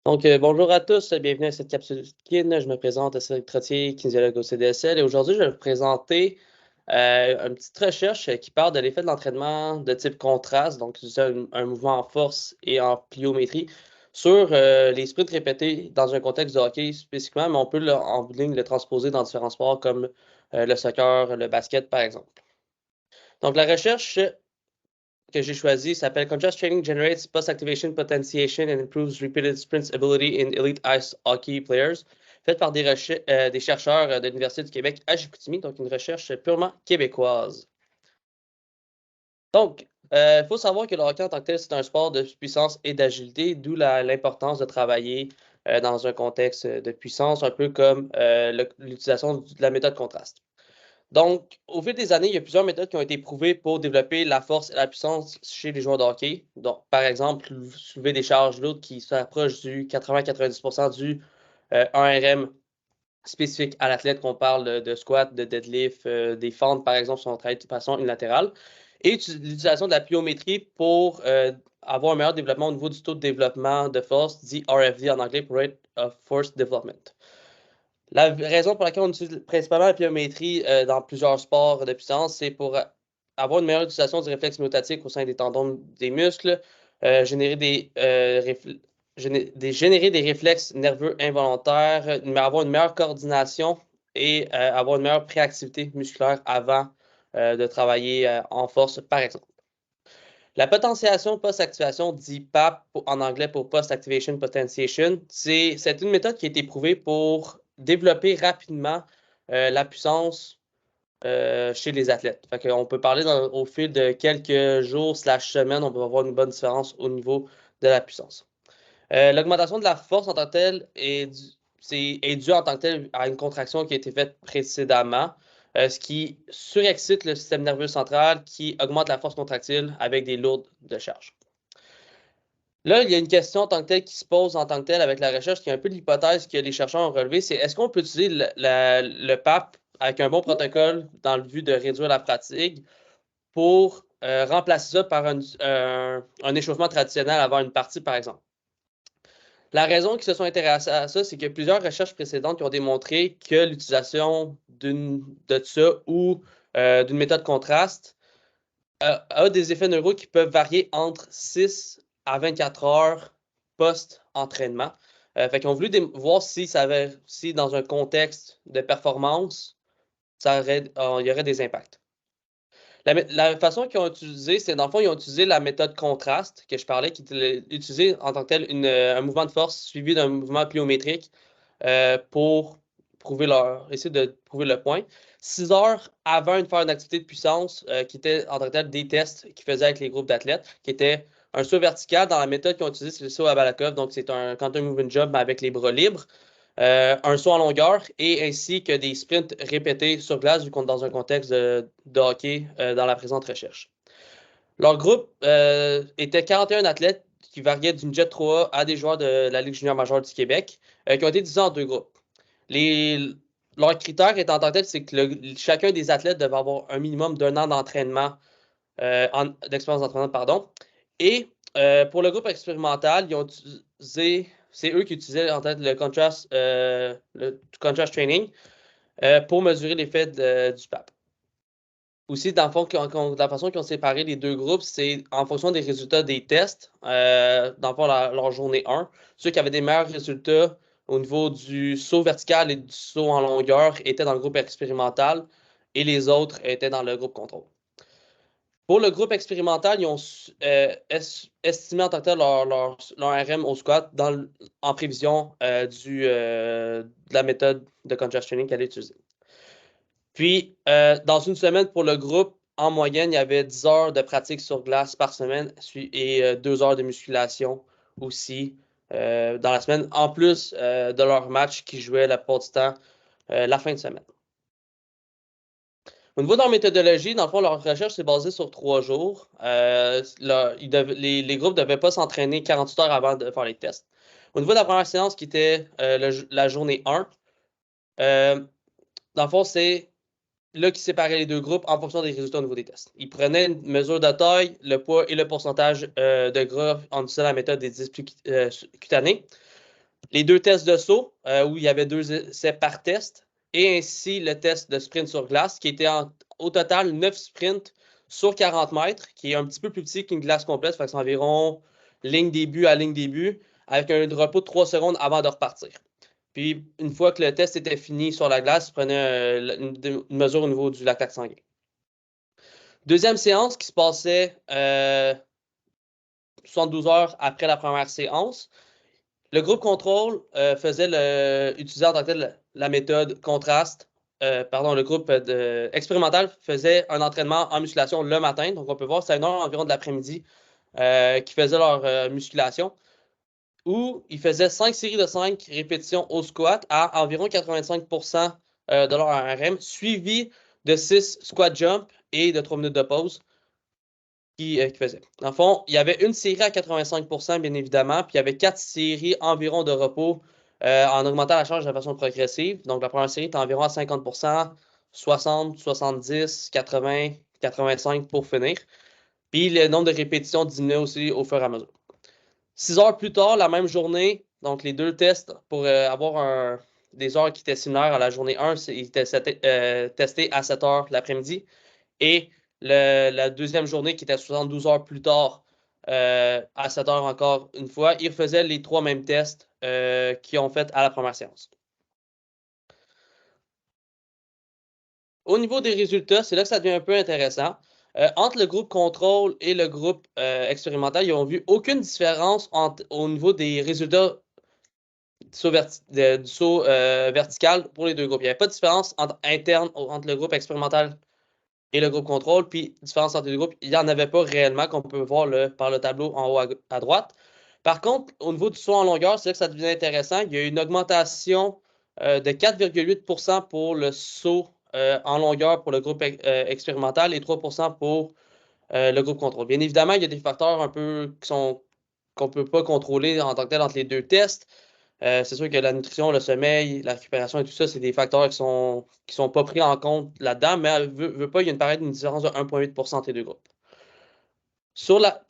Bonjour à tous, bienvenue à cette capsule Kin. Je me présente, Cédric Trottier, kinésiologue au CDSL, et aujourd'hui, je vais vous présenter une petite recherche qui parle de l'effet de l'entraînement de type contraste, donc c'est un mouvement en force et en pliométrie, sur les sprints répétés dans un contexte de hockey spécifiquement, mais on peut en bout de ligne le transposer dans différents sports comme le soccer, le basket, par exemple. Donc, la recherche que j'ai choisi s'appelle Contrast Training Generates Post-Activation Potentiation and Improves Repeated Sprints Ability in Elite Ice Hockey Players, faite par des chercheurs de l'Université du Québec à Chicoutimi, donc une recherche purement québécoise. Donc, il faut savoir que le hockey en tant que tel, c'est un sport de puissance et d'agilité, d'où l'importance de travailler dans un contexte de puissance, un peu comme l'utilisation de la méthode contraste. Donc, au fil des années, il y a plusieurs méthodes qui ont été prouvées pour développer la force et la puissance chez les joueurs de hockey. Donc, par exemple, soulever des charges lourdes qui s'approchent du 80-90% du 1RM spécifique à l'athlète, qu'on parle de squat, de deadlift, des fentes, par exemple, sont travaillées de façon unilatérale. Et l'utilisation de la pliométrie pour avoir un meilleur développement au niveau du taux de développement de force, dit RFD en anglais, pour Rate of Force Development. La raison pour laquelle on utilise principalement la pliométrie dans plusieurs sports de puissance, c'est pour avoir une meilleure utilisation du réflexe myotatique au sein des tendons des muscles, générer générer des réflexes nerveux involontaires, mais avoir une meilleure coordination et avoir une meilleure préactivité musculaire avant de travailler en force, par exemple. La potentiation post-activation, dit PAP en anglais pour Post-Activation Potentiation, c'est une méthode qui a été prouvée pour développer rapidement la puissance chez les athlètes. Fait qu'on peut parler au fil de quelques jours slash semaines, on peut avoir une bonne différence au niveau de la puissance. L'augmentation de la force en tant que telle est due en tant que telle à une contraction qui a été faite précédemment, ce qui surexcite le système nerveux central, qui augmente la force contractile avec des lourdes de charge. Là, il y a une question en tant que telle qui se pose en tant que telle avec la recherche, qui est un peu l'hypothèse que les chercheurs ont relevée, c'est est-ce qu'on peut utiliser le PAP avec un bon protocole dans le but de réduire la fatigue pour remplacer ça par un échauffement traditionnel avant une partie, par exemple? La raison qu'ils se sont intéressés à ça, c'est qu'il y a plusieurs recherches précédentes qui ont démontré que l'utilisation de ça ou d'une méthode contraste a des effets neuraux qui peuvent varier entre 6 à 24 heures post-entraînement. Fait qu'ils ont voulu voir si dans un contexte de performance, il y aurait des impacts. La façon qu'ils ont utilisé, c'est dans le fond, ils ont utilisé la méthode contraste que je parlais, qui était utilisée en tant que tel un mouvement de force suivi d'un mouvement pliométrique pour essayer de prouver le point. 6 heures avant de faire une activité de puissance qui était en tant que tel des tests qu'ils faisaient avec les groupes d'athlètes, qui était un saut vertical. Dans la méthode qu'ils ont utilisée, c'est le saut à Balakov, donc c'est un quantum movement job mais avec les bras libres. Un saut en longueur et ainsi que des sprints répétés sur glace, vu qu'on est dans un contexte de hockey dans la présente recherche. Leur groupe était 41 athlètes qui variaient d'une Jet 3A à des joueurs de la Ligue junior majeure du Québec, qui ont été divisés en deux groupes. Leurs critères étant en tant que tel, c'est que chacun des athlètes devait avoir un minimum d'un an d'entraînement, d'expérience d'entraînement, pardon. Et pour le groupe expérimental, ils ont utilisé, c'est eux qui utilisaient en tête le contrast training pour mesurer l'effet du PAP. Aussi, dans le fond, la façon qu'ils ont séparé les deux groupes, c'est en fonction des résultats des tests, dans le fond, leur journée 1. Ceux qui avaient des meilleurs résultats au niveau du saut vertical et du saut en longueur étaient dans le groupe expérimental et les autres étaient dans le groupe contrôle. Pour le groupe expérimental, ils ont estimé en tant que tel leur RM au squat en prévision de la méthode de contrast training qu'elle a utilisée. Puis, dans une semaine pour le groupe, en moyenne, il y avait 10 heures de pratique sur glace par semaine et 2 heures de musculation aussi dans la semaine, en plus de leur match qui jouait la plupart du temps la fin de semaine. Au niveau de leur méthodologie, dans le fond, leur recherche s'est basée sur 3 jours. Les groupes ne devaient pas s'entraîner 48 heures avant de faire les tests. Au niveau de la première séance, qui était la journée 1, dans le fond, c'est là qui séparait les deux groupes en fonction des résultats au niveau des tests. Ils prenaient une mesure de taille, le poids et le pourcentage de gras en utilisant la méthode des 10 plus cutanés. les 2 tests de saut, où il y avait 2 essais par test, et ainsi le test de sprint sur glace, qui était au total 9 sprints sur 40 mètres, qui est un petit peu plus petit qu'une glace complète, fait que c'est environ ligne début à ligne début, avec un repos de 3 secondes avant de repartir. Puis, une fois que le test était fini sur la glace, il prenait une mesure au niveau du lactate sanguin. Deuxième séance qui se passait 72 heures après la première séance. Le groupe contrôle utilisait en tant que tel la méthode contraste. Le groupe expérimental faisait un entraînement en musculation le matin. Donc, on peut voir, c'est à 1 heure environ de l'après-midi qui faisaient leur musculation, où ils faisaient 5 séries de 5 répétitions au squat à environ 85% de leur RM, suivi de 6 squat jump et de 3 minutes de pause qui faisaient. Dans le fond, il y avait une série à 85%, bien évidemment, puis il y avait 4 séries environ de repos en augmentant la charge de façon progressive. Donc, la première série était environ à 50%, 60, 70, 80, 85 pour finir. Puis le nombre de répétitions diminuait aussi au fur et à mesure. 6 heures plus tard, la même journée, donc les 2 tests pour avoir des heures qui étaient similaires à la journée 1, ils étaient testés à 7 heures l'après-midi. Et la deuxième journée, qui était 72 heures plus tard, à 7 heures encore une fois, ils faisaient les 3 mêmes tests qu'ils ont fait à la première séance. Au niveau des résultats, c'est là que ça devient un peu intéressant. Entre le groupe contrôle et le groupe expérimental, ils n'ont vu aucune différence au niveau des résultats du saut vertical pour les 2 groupes. Il n'y avait pas de différence interne entre le groupe expérimental et le groupe contrôle, puis différence entre les 2 groupes, il n'y en avait pas réellement, qu'on peut voir par le tableau en haut à droite. Par contre, au niveau du saut en longueur, c'est là que ça devient intéressant. Il y a eu une augmentation de 4,8% pour le saut en longueur pour le groupe expérimental et 3% pour le groupe contrôle. Bien évidemment, il y a des facteurs un peu qu'on ne peut pas contrôler en tant que tel entre les 2 tests. C'est sûr que la nutrition, le sommeil, la récupération et tout ça, c'est des facteurs qui sont pas pris en compte là-dedans, mais veut pas, il y a une différence de 1,8% entre les 2 groupes.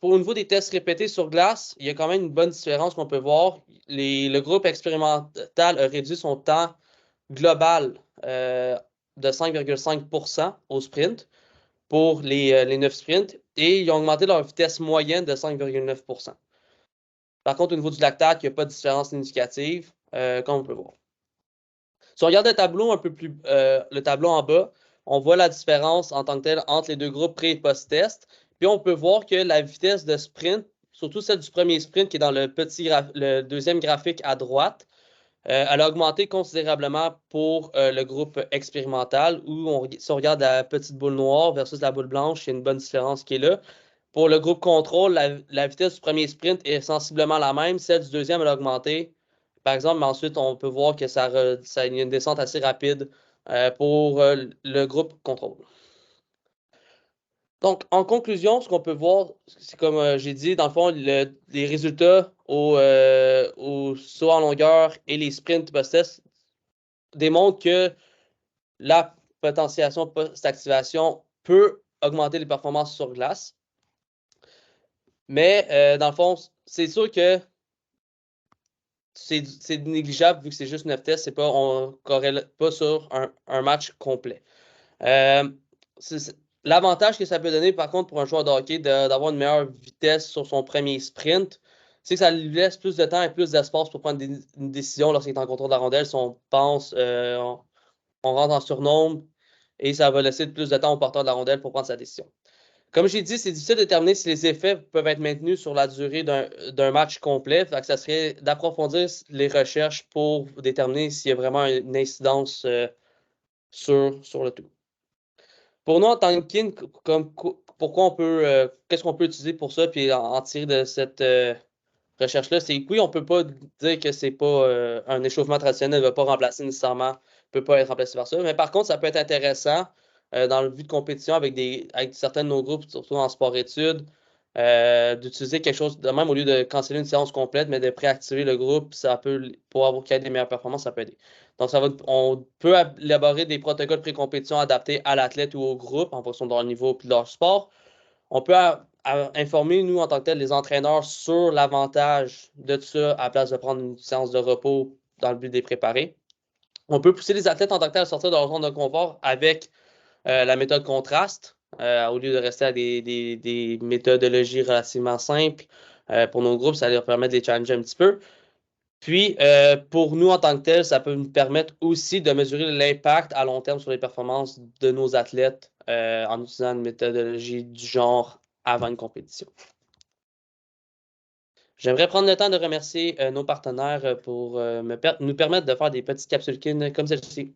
Au niveau des tests répétés sur glace, il y a quand même une bonne différence qu'on peut voir. Le groupe expérimental a réduit son temps global de 5,5% au sprint pour les 9 sprints et ils ont augmenté leur vitesse moyenne de 5,9%. Par contre, au niveau du lactate, il n'y a pas de différence significative, comme on peut voir. Si on regarde le tableau le tableau en bas, on voit la différence en tant que telle entre les 2 groupes pré- et post-test. Puis on peut voir que la vitesse de sprint, surtout celle du premier sprint qui est dans le deuxième graphique à droite, elle a augmenté considérablement pour le groupe expérimental, où si on regarde la petite boule noire versus la boule blanche, il y a une bonne différence qui est là. Pour le groupe contrôle, la vitesse du premier sprint est sensiblement la même. Celle du deuxième, elle a augmenté. Par exemple, mais ensuite, on peut voir que ça y a une descente assez rapide pour le groupe contrôle. Donc, en conclusion, ce qu'on peut voir, c'est comme j'ai dit, dans le fond, les résultats au saut en longueur et les sprints post-test démontrent que la potentiation post-activation peut augmenter les performances sur glace. Mais dans le fond, c'est sûr que c'est négligeable vu que c'est juste 9 tests. On ne corrèle pas sur un match complet. L'avantage que ça peut donner, par contre, pour un joueur de hockey d'avoir une meilleure vitesse sur son premier sprint, c'est que ça lui laisse plus de temps et plus d'espace pour prendre une décision lorsqu'il est en contrôle de la rondelle. Si on pense, on rentre en surnombre et ça va laisser plus de temps au porteur de la rondelle pour prendre sa décision. Comme j'ai dit, c'est difficile de déterminer si les effets peuvent être maintenus sur la durée d'un match complet. Fait que ça serait d'approfondir les recherches pour déterminer s'il y a vraiment une incidence sur le tout. Pour nous, en tant que kin, qu'est-ce qu'on peut utiliser pour ça puis en tirer de cette recherche-là, c'est que oui, on ne peut pas dire que c'est pas un échauffement traditionnel ne va pas remplacer nécessairement, peut pas être remplacé par ça. Mais par contre, ça peut être intéressant dans le but de compétition avec certains de nos groupes, surtout en sport-études, d'utiliser quelque chose de même au lieu de canceller une séance complète, mais de préactiver le groupe, pour avoir qu'il y ait des meilleures performances, ça peut aider. Donc, on peut élaborer des protocoles pré-compétition adaptés à l'athlète ou au groupe en fonction de leur niveau et de leur sport. On peut informer, nous, en tant que tel, les entraîneurs sur l'avantage de tout ça à la place de prendre une séance de repos dans le but de les préparer. On peut pousser les athlètes en tant que tel à sortir de leur zone de confort avec la méthode contraste, au lieu de rester à des méthodologies relativement simples. Pour nos groupes, ça leur permet de les challenger un petit peu. Puis, pour nous en tant que tel, ça peut nous permettre aussi de mesurer l'impact à long terme sur les performances de nos athlètes en utilisant une méthodologie du genre avant une compétition. J'aimerais prendre le temps de remercier nos partenaires pour nous permettre de faire des petites capsules comme celle-ci.